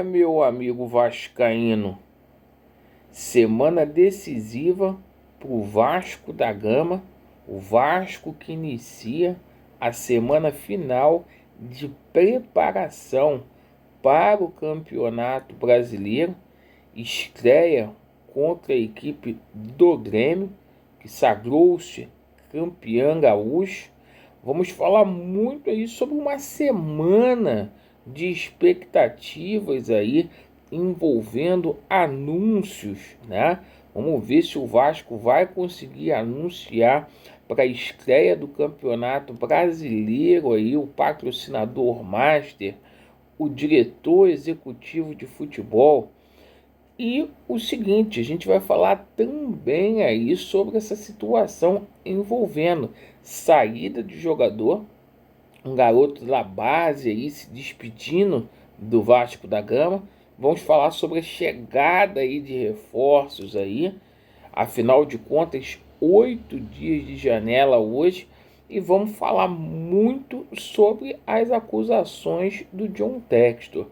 Meu amigo vascaíno, semana decisiva para o Vasco da Gama, o Vasco que inicia a semana final de preparação para o Campeonato Brasileiro, estreia contra a equipe do Grêmio, que sagrou-se campeã gaúcho. Vamos falar muito aí sobre uma semana de expectativas aí envolvendo anúncios, né? Vamos ver se o Vasco vai conseguir anunciar para a estreia do Campeonato Brasileiro aí o patrocinador master, o diretor executivo de futebol. E o seguinte, a gente vai falar também aí sobre essa situação envolvendo saída de jogador, um garoto da base aí se despedindo do Vasco da Gama. Vamos falar sobre a chegada aí de reforços aí. Afinal de contas, 8 dias de janela hoje. E vamos falar muito sobre as acusações do John Textor.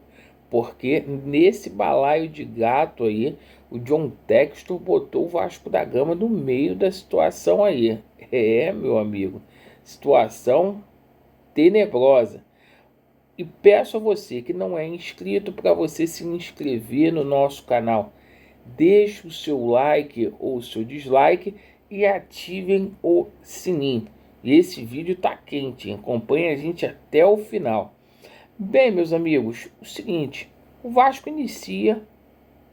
Porque nesse balaio de gato aí, o John Textor botou o Vasco da Gama no meio da situação aí. Meu amigo, situação tenebrosa. E peço a você que não é inscrito para você se inscrever no nosso canal. Deixe o seu like ou o seu dislike e ativem o sininho. E esse vídeo tá quente, hein? Acompanhe a gente até o final. Bem, meus amigos, o seguinte, o Vasco inicia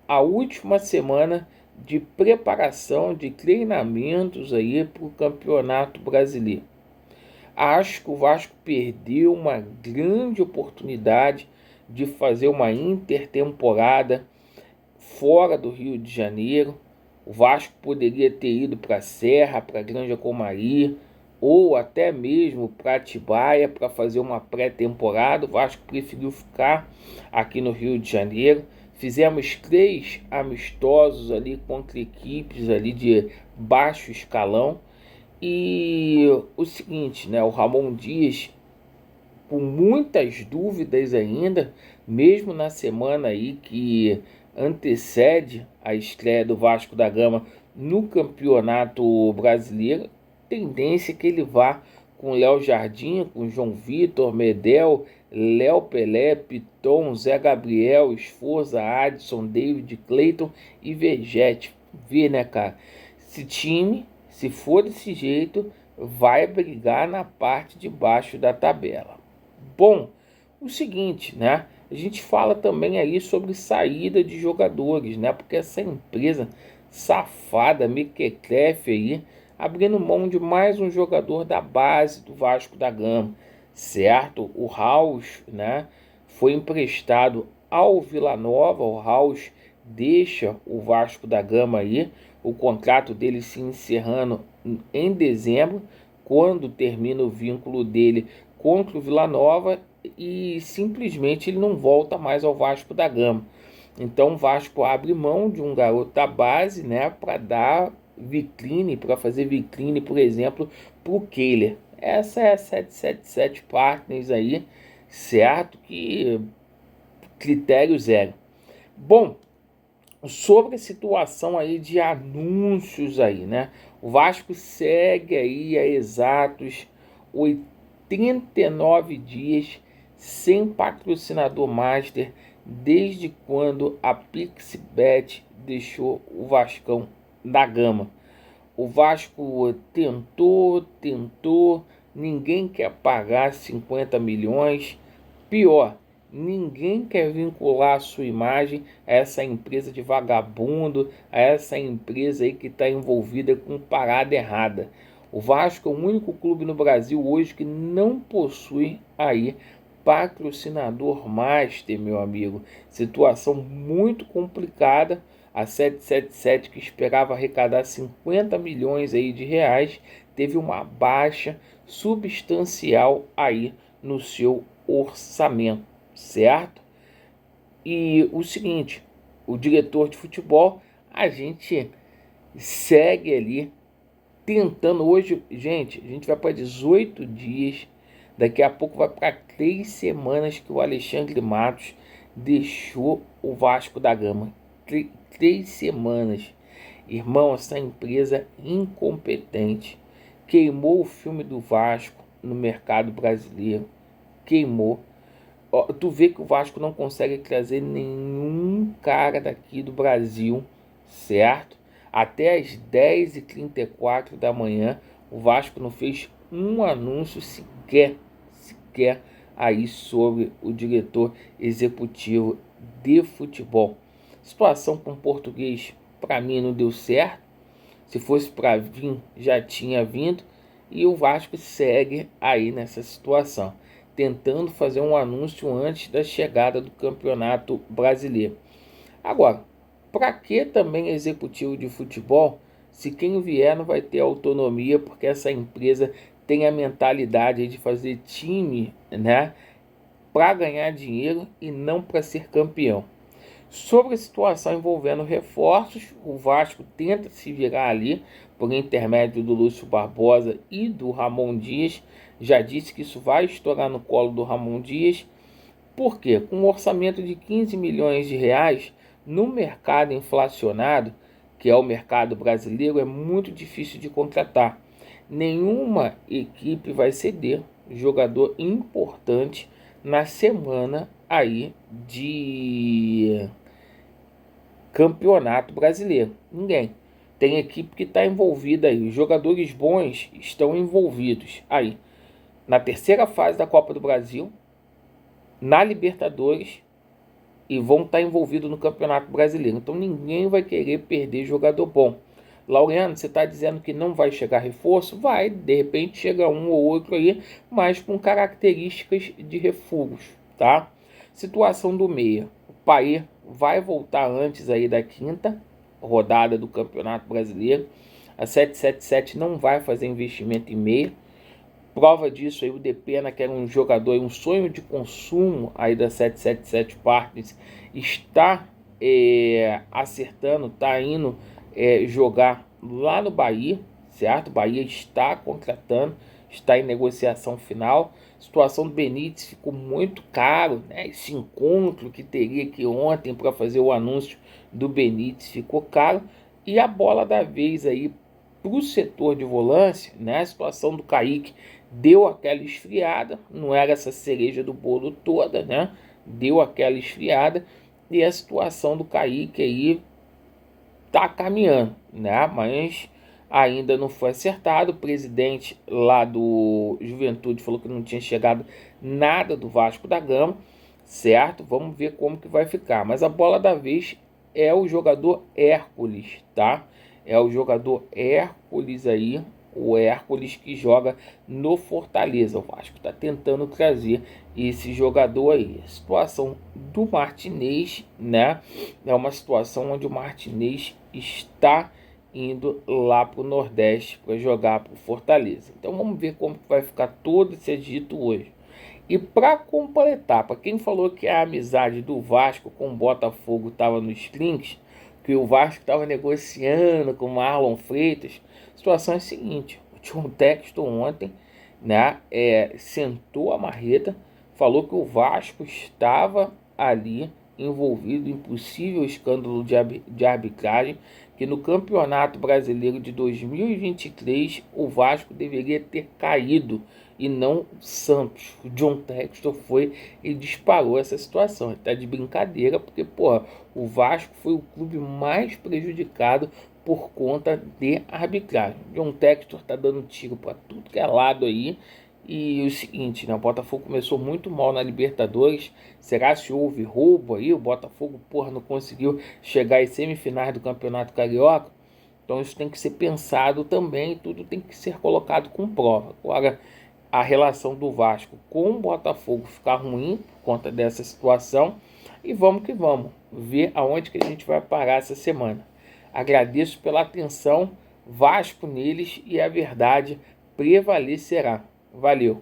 a última semana de preparação de treinamentos aí para o Campeonato Brasileiro. Acho que o Vasco perdeu uma grande oportunidade de fazer uma intertemporada fora do Rio de Janeiro. O Vasco poderia ter ido para a Serra, para a Granja Comari, ou até mesmo para Atibaia para fazer uma pré-temporada. O Vasco preferiu ficar aqui no Rio de Janeiro. Fizemos 3 amistosos ali contra equipes ali de baixo escalão. E o seguinte, né, o Ramon Dias, com muitas dúvidas ainda, mesmo na semana aí que antecede a estreia do Vasco da Gama no Campeonato Brasileiro, tendência que ele vá com Léo Jardim, com João Vitor, Medel, Léo Pelé, Piton, Zé Gabriel, Esforza, Adson, David, Cleiton e Vegete. Vê, né, cara? Esse time, se for desse jeito, vai brigar na parte de baixo da tabela. Bom, o seguinte, né? A gente fala também aí sobre saída de jogadores, né? Porque essa empresa safada, mequetrefe aí, abrindo mão de mais um jogador da base do Vasco da Gama, certo? O Raus, né? Foi emprestado ao Vila Nova. O Raus deixa o Vasco da Gama aí, o contrato dele se encerrando em dezembro, quando termina o vínculo dele contra o Vila Nova, e simplesmente ele não volta mais ao Vasco da Gama. Então o Vasco abre mão de um garoto da base, né, para dar vitrine, para fazer vitrine, por exemplo, para o Kehler. Essa é a 777 Partners aí, certo? Que critério zero. Bom, sobre a situação aí de anúncios aí, né? O Vasco segue aí a exatos 89 dias sem patrocinador master desde quando a Pixbet deixou o Vascão da Gama. O Vasco tentou, ninguém quer pagar 50 milhões. Pior, ninguém quer vincular a sua imagem a essa empresa de vagabundo, a essa empresa aí que está envolvida com parada errada. O Vasco é o único clube no Brasil hoje que não possui aí patrocinador master, meu amigo. Situação muito complicada. A 777, que esperava arrecadar 50 milhões aí de reais, teve uma baixa substancial aí no seu orçamento, certo? E o seguinte, o diretor de futebol, a gente segue ali tentando. Hoje, gente, a gente vai para 18 dias, daqui a pouco vai para 3 semanas que o Alexandre Matos deixou o Vasco da Gama. 3 semanas. Irmão, essa empresa incompetente queimou o filme do Vasco no mercado brasileiro. Queimou. Ó, tu vê que o Vasco não consegue trazer nenhum cara daqui do Brasil, certo? Até as 10h34 da manhã, o Vasco não fez um anúncio sequer aí sobre o diretor executivo de futebol. Situação com o português, para mim, não deu certo. Se fosse para vir, já tinha vindo. E o Vasco segue aí nessa situação, tentando fazer um anúncio antes da chegada do Campeonato Brasileiro. Agora, para que também executivo de futebol, se quem vier não vai ter autonomia, porque essa empresa tem a mentalidade de fazer time, né, para ganhar dinheiro e não para ser campeão. Sobre a situação envolvendo reforços, o Vasco tenta se virar ali por intermédio do Lúcio Barbosa e do Ramon Dias. Já disse que isso vai estourar no colo do Ramon Dias. Por quê? Com um orçamento de 15 milhões de reais, no mercado inflacionado, que é o mercado brasileiro, é muito difícil de contratar. Nenhuma equipe vai ceder jogador importante na semana aí de Campeonato Brasileiro. Ninguém. Tem equipe que está envolvida aí. Os jogadores bons estão envolvidos aí na terceira fase da Copa do Brasil, na Libertadores, e vão estar envolvidos no Campeonato Brasileiro. Então ninguém vai querer perder jogador bom. Laureano, você está dizendo que não vai chegar reforço? Vai, de repente chega um ou outro aí, mas com características de refuros, tá? Situação do meia. O Paê vai voltar antes aí da quinta rodada do Campeonato Brasileiro. A 777 não vai fazer investimento em meia. Prova disso aí o Depena, que era um jogador, um sonho de consumo aí da 777 Partners, está acertando, está indo jogar lá no Bahia, certo? O Bahia está contratando, está em negociação final. A situação do Benítez ficou muito caro, né? Esse encontro que teria aqui ontem para fazer o anúncio do Benítez ficou caro. E a bola da vez aí para o setor de volância, né? A situação do Kaique deu aquela esfriada, não era essa cereja do bolo toda, né? Deu aquela esfriada e a situação do Kaique aí tá caminhando, né? Mas ainda não foi acertado. O presidente lá do Juventude falou que não tinha chegado nada do Vasco da Gama, certo? Vamos ver como que vai ficar. Mas a bola da vez é o jogador Hércules, tá? É o jogador Hércules aí, o Hércules que joga no Fortaleza. O Vasco está tentando trazer esse jogador aí. A situação do Martinez, né? É uma situação onde o Martinez está indo lá para o Nordeste para jogar para o Fortaleza. Então vamos ver como vai ficar todo esse agito hoje. E para completar, para quem falou que a amizade do Vasco com o Botafogo estava nos trinques, que o Vasco estava negociando com o Marlon Freitas, a situação é a seguinte: o John Textor ontem, né, sentou a marreta, falou que o Vasco estava ali envolvido em possível escândalo de arbitragem, que no Campeonato Brasileiro de 2023 o Vasco deveria ter caído e não o Santos. O John Textor foi e disparou essa situação. Ele tá de brincadeira, porque porra, o Vasco foi o clube mais prejudicado por conta de arbitragem. John Textor tá dando tiro para tudo que é lado aí. E o seguinte, né, o Botafogo começou muito mal na Libertadores. Será se houve roubo aí? O Botafogo, porra, não conseguiu chegar às semifinais do Campeonato Carioca. Então isso tem que ser pensado também, tudo tem que ser colocado com prova. Agora, a relação do Vasco com o Botafogo ficar ruim por conta dessa situação. E vamos que vamos, ver aonde que a gente vai parar essa semana. Agradeço pela atenção, Vasco neles, e a verdade prevalecerá. Valeu!